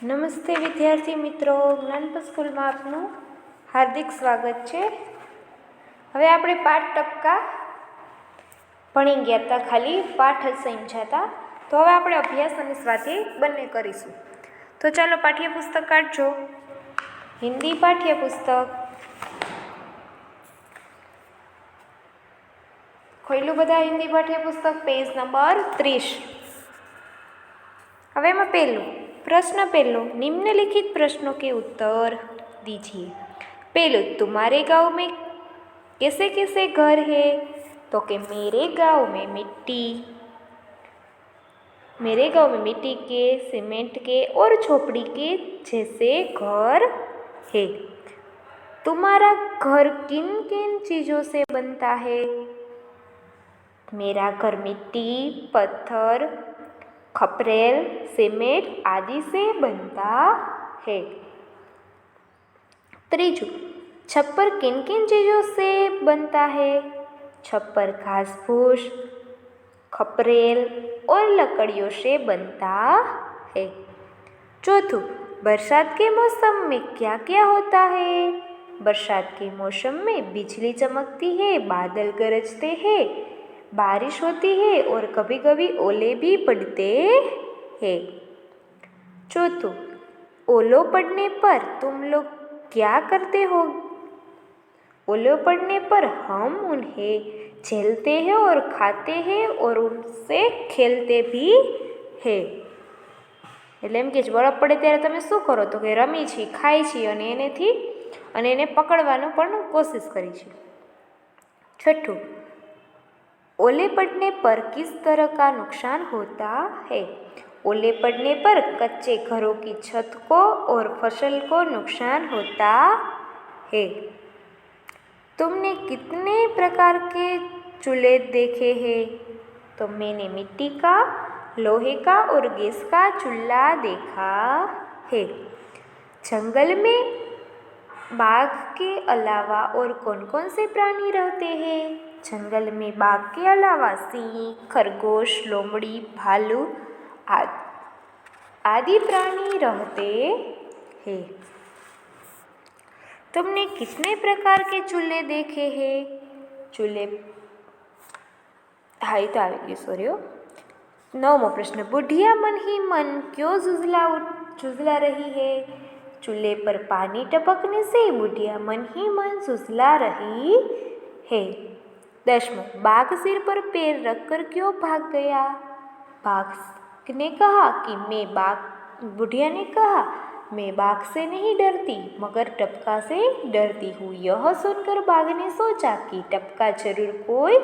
નમસ્તે વિદ્યાર્થી મિત્રો, જ્ઞાનપથ સ્કૂલમાં આપનું હાર્દિક સ્વાગત છે। હવે આપણે પાઠ ટપકા ભણી ગયા હતા, ખાલી પાઠ જ સમજ્યા હતા। તો હવે આપણે અભ્યાસ અને સ્વાધ્યાય બંને કરીશું। તો ચાલો પાઠ્યપુસ્તક કાઢજો। હિન્દી પાઠ્યપુસ્તક ખોલ્યું બધા? હિન્દી પાઠ્યપુસ્તક પેજ નંબર 30। હવે એમાં પહેલું प्रश्न पहलो, निम्नलिखित प्रश्नों के उत्तर दीजिए। पहले, तुम्हारे गांव में कैसे कैसे घर है? तो कि मेरे गांव में मिट्टी के, सीमेंट के और झोपड़ी के जैसे घर है। तुम्हारा घर किन किन चीज़ों से बनता है? मेरा घर मिट्टी, पत्थर, खपरेल, सीमेंट आदि से बनता है। तीसरा, छप्पर किन किन चीज़ों से बनता है? छप्पर घास फूस, खपरेल और लकड़ियों से बनता है। चौथा, बरसात के मौसम में क्या क्या होता है? बरसात के मौसम में बिजली चमकती है, बादल गरजते हैं, बारिश होती है और कभी कभी ओले भी पड़ते हैं। चौथा, ओलो पड़ने पर तुम लोग क्या करते हो? ओलो पड़ने पर हम उन्हें झेलते हैं और खाते हैं और उनसे खेलते भी हैं। એટલે એમ કે બરફ પડે ત્યારે તમે શું કરો? તો કે રમી છીએ, ખાઈ છીએ અને એને પકડવાનો પણ કોશિશ કરી છે। છઠ્ઠું, ओले पड़ने पर किस तरह का नुकसान होता है? ओले पड़ने पर कच्चे घरों की छत को और फसल को नुकसान होता है। तुमने कितने प्रकार के चूल्हे देखे हैं? तो मैंने मिट्टी का, लोहे का और गैस का चूल्हा देखा है। जंगल में बाघ के अलावा और कौन कौन से प्राणी रहते हैं? जंगल में बाघ के अलावा सिंह, खरगोश, लोमड़ी, भालू आदि प्राणी रहते हैं। तुमने कितने प्रकार के चूल्हे देखे हैं? चूल्हे हाँ तो आगे सॉरी। 9वां प्रश्न, बुढ़िया मन ही मन क्यों झुझला रही है? चूल्हे पर पानी टपकने से बुढ़िया मन ही मन झुझला रही है। 10वां, बाघ सिर पर पैर रखकर क्यों भाग गया? बुढ़िया ने कहा, मैं बाघ से नहीं डरती मगर टपका से डरती हूँ। यह सुनकर बाघ ने सोचा कि टपका जरूर कोई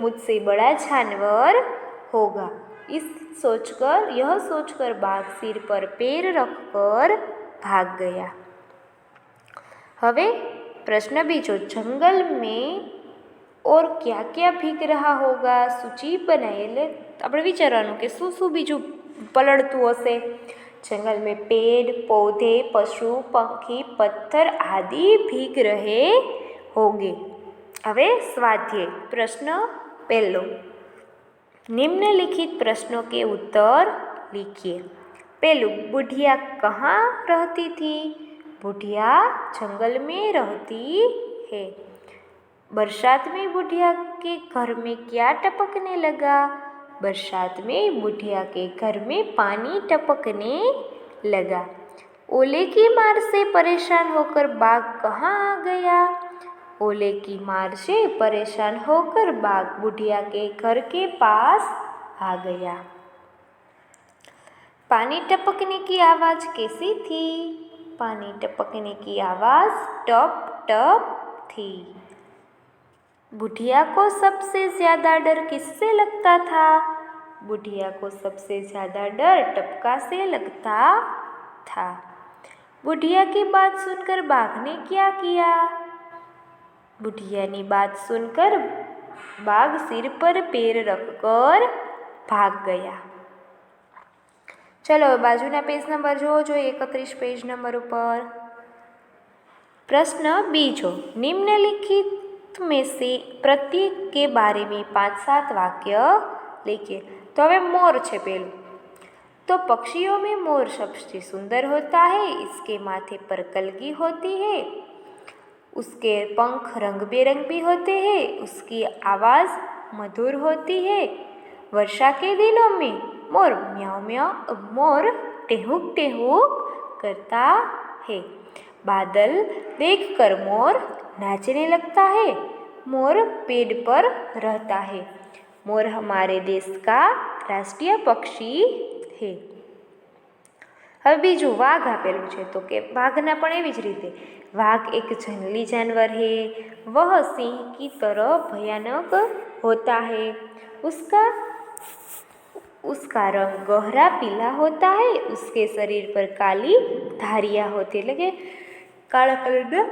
मुझसे बड़ा जानवर होगा। यह सोचकर बाघ सिर पर पैर रखकर भाग गया। हवे प्रश्न बीजो, जंगल में और क्या क्या भीग रहा होगा? सूची बनाए આપણે વિચારવાનું કે શું શું બીજું પલળતું હશે। जंगल में पेड़, पौधे, पशु, पंखी, पत्थर आदि भीग रहे होंगे। हवे स्वाध्याय प्रश्न पहलो, निम्नलिखित प्रश्नों के उत्तर लिखिए। पहलू, बुढ़िया कहाँ रहती थी? बुढ़िया जंगल में रहती है। बरसात में बुढ़िया के घर में क्या टपकने लगा? बरसात में बुढ़िया के घर में पानी टपकने लगा। ओले की मार से परेशान होकर बाघ कहाँ आ गया? ओले की मार से परेशान होकर बाघ बुढ़िया के घर के पास आ गया। पानी टपकने की आवाज़ कैसी थी? पानी टपकने की आवाज़ टप टप थी। बुढ़िया को सबसे ज्यादा डर किससे लगता था? बुढ़िया को सबसे ज्यादा डर टपका से लगता था। बुढ़िया की बात सुनकर बाघ ने क्या किया? बुढ़िया की बात सुनकर बाघ सिर पर पैर रखकर भाग गया। चलो बाजूना पेज नंबर जो 31 पेज नंबर पर। प्रश्न बीजो, निम्नलिखित में से प्रत्येक के बारे में 5-7 वाक्य लिखिए। तो हवे मोर छे पेलू। तो पक्षियों में मोर सबसे सुंदर होता है। इसके माथे पर कलगी होती है, उसके पंख रंग बिरंगी होते हैं, उसकी आवाज़ मधुर होती है। वर्षा के दिनों में मोर म्याऊं म्याऊं मोर टेहुक टेहुक करता है। बादल देखकर मोर नाचने लगता है। मोर पेड़ पर रहता है। मोर हमारे देश का राष्ट्रीय पक्षी है। હવે બીજું વાઘ આપેલું છે તો કે વાઘના પણ એવી જ રીતે વાઘ एक जंगली जानवर है। वह सिंह की तरह भयानक होता है। उसका उसका रंग गहरा पीला होता है। उसके शरीर पर काली धारियाँ होती એટલે કે काला कलरना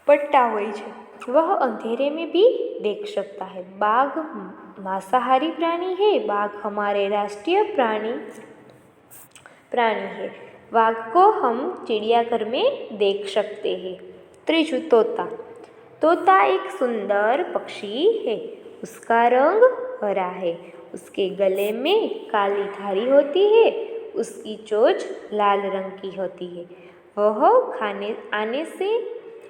पट्टा હોય છે। वह अंधेरे में भी देख सकता है। बाघ मांसाहारी प्राणी है। बाघ हमारे राष्ट्रीय प्राणी है। बाघ को हम चिड़ियाघर में देख सकते हैं। त्रीजू तोता। तोता एक सुंदर पक्षी है। उसका रंग हरा है। उसके गले में काली धारी होती है। उसकी चोंच लाल रंग की होती है। वह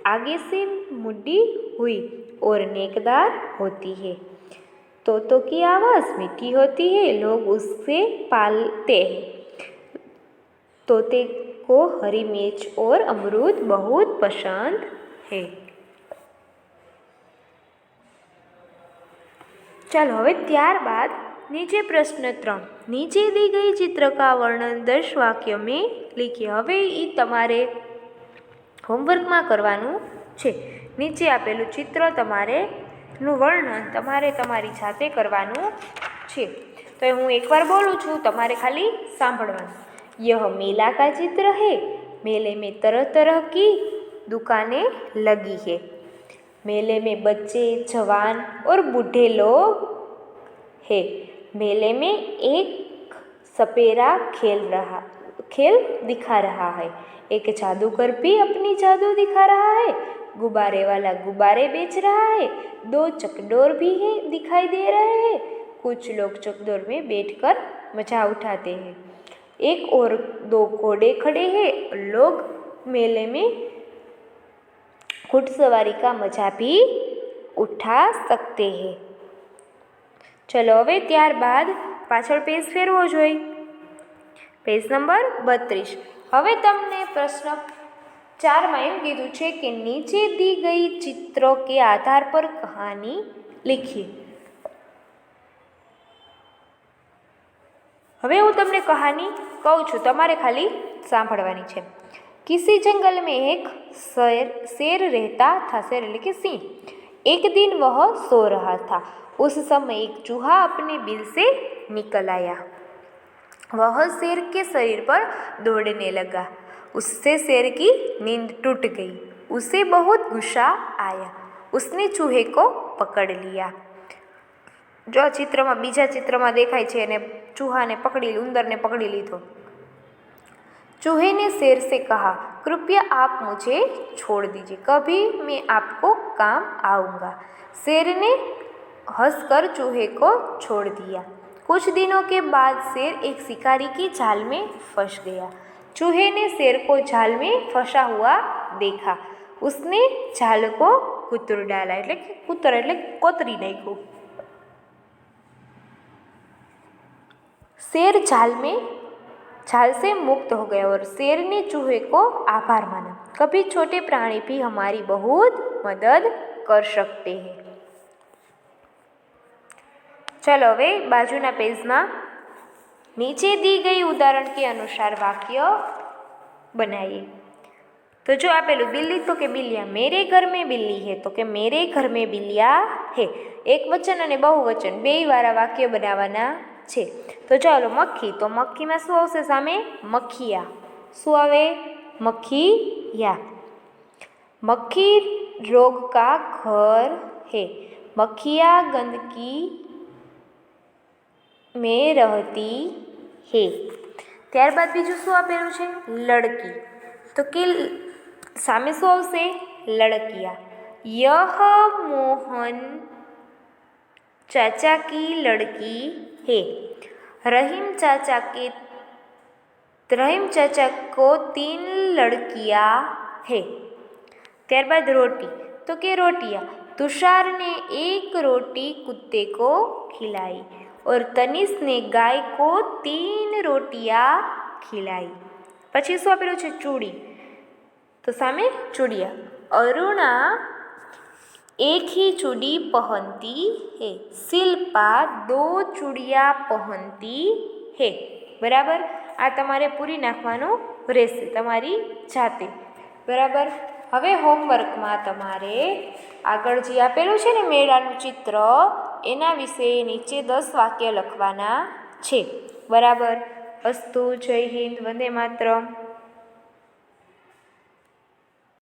आगे से मुड़ी हुई और नेकदार होती है। तोतों की आवाज़ मीठी होती है। लोग उससे पालते हैं। तोते को हरी मिर्च और अमरूद बहुत पसंद है। चलो હવે ત્યારબાદ નીચે પ્રશ્ન 3 નીચે दी गई चित्र का वर्णन 10 वाक्यों में लिखिए। હવે એ તમારે હોમવર્કમાં કરવાનું છે। નીચે આપેલું ચિત્ર તમારેનું વર્ણન તમારે તમારી જાતે કરવાનું છે। તો હું એકવાર બોલું છું, તમારે ખાલી સાંભળવાનું। यह मेला का चित्र है। मेले में तरह तरह की दुकानें लगी है। मेले में बच्चे, जवान और बूढ़े लोग हैं। मेले में एक सपेरा खेल दिखा रहा है। एक जादूगर भी अपनी जादू दिखा रहा है। गुब्बारे वाला गुब्बारे बेच रहा है। 2 चकडोर भी दिखाई दे रहे हैं। कुछ लोग चकडोर में बैठकर मजा उठाते हैं। एक और 2 घोड़े खड़े हैं। लोग मेले में घुड़सवारी का मजा भी उठा सकते हैं। चलो હવે ત્યારબાદ પાછળ પેજ ફેરવો જોઈએ। Page number 32। હવે તમને પ્રશ્ન 4 માં એમ કીધું છે કે નીચે दी गई चित्रों के आधार पर कहानी लिखिए। હવે હું તમને કહાની કહું છું, તમારે ખાલી સાંભળવાની છે। किसी जंगल में एक शेर रहता था। शेर એટલે કે સિંહ। एक दिन वह सो रहा था। उस समय एक चूहा अपने बिल से निकल आया। वह शेर के शरीर पर दौड़ने लगा। उससे शेर की नींद टूट गई। उसे बहुत गुस्सा आया। उसने चूहे को पकड़ लिया। जो चित्र में बीजा चित्र में देखाय छे ने चूहा ने पकड़ी उंदर ने पकड़ी लीधो। चूहे ने शेर से कहा, कृपया आप मुझे छोड़ दीजिए, कभी मैं आपको काम आऊँगा। शेर ने हंसकर चूहे को छोड़ दिया। कुछ दिनों के बाद शेर एक शिकारी की जाल में फंस गया। चूहे ने शेर को जाल में फंसा हुआ देखा। उसने जाल को कुतर डाला એટલે કોતરી નાખ્યું। शेर जाल से मुक्त हो गया और शेर ने चूहे को आभार माना। कभी छोटे प्राणी भी हमारी बहुत मदद कर सकते हैं। चलो હવે બાજુના પેજમાં नीचे दी गई उदाहरण के अनुसार वाक्य बनाइए। तो जो आपेलू बिल्ली तो के बिल्लिया। मेरे घर में बिल्ली है तो के मेरे घर में बिल्लिया है। एक वचन और बहुवचन बेय वाला वाक्य बनावाना छे। तो चलो मक्खी, तो मक्खी में शू आवशे सामे? मक्खिया। शू आवे? मक्खिया। मक्खी रोग का घर है। मक्खिया गंदगी में रहती है। ત્યારબાદ બીજું શું આપેલું છે? લડકી। તો કે સામે શું આવશે? લડકિયા। यह मोहन चाचा की लड़की है। रहीम चाचा को 3 लड़कियां है। ત્યારબાદ रोटी, तो के रोटियां। तुषार ने 1 रोटी कुत्ते को खिलाई और तनिष्क ने गाय को 3 रोटियां खिलाई। પછી શું આપેલું છે? ચૂડી, તો સામે ચૂડિયા। अरुणा एक ही चूड़ी पहनती है। शिल्पा 2 चूड़ियाँ पहनती है। बराबर, आ तमारे पूरी नाखवानुं रहेशे तमारी जाते। बराबर, हवे होमवर्क में तमारे आगळ जे आपेलुं छे ने मेळानुं चित्र एना विषे नीचे 10 वाक्य लखवाना छे। बराबर। अस्तु। जय हिंद। वंदे मातरम।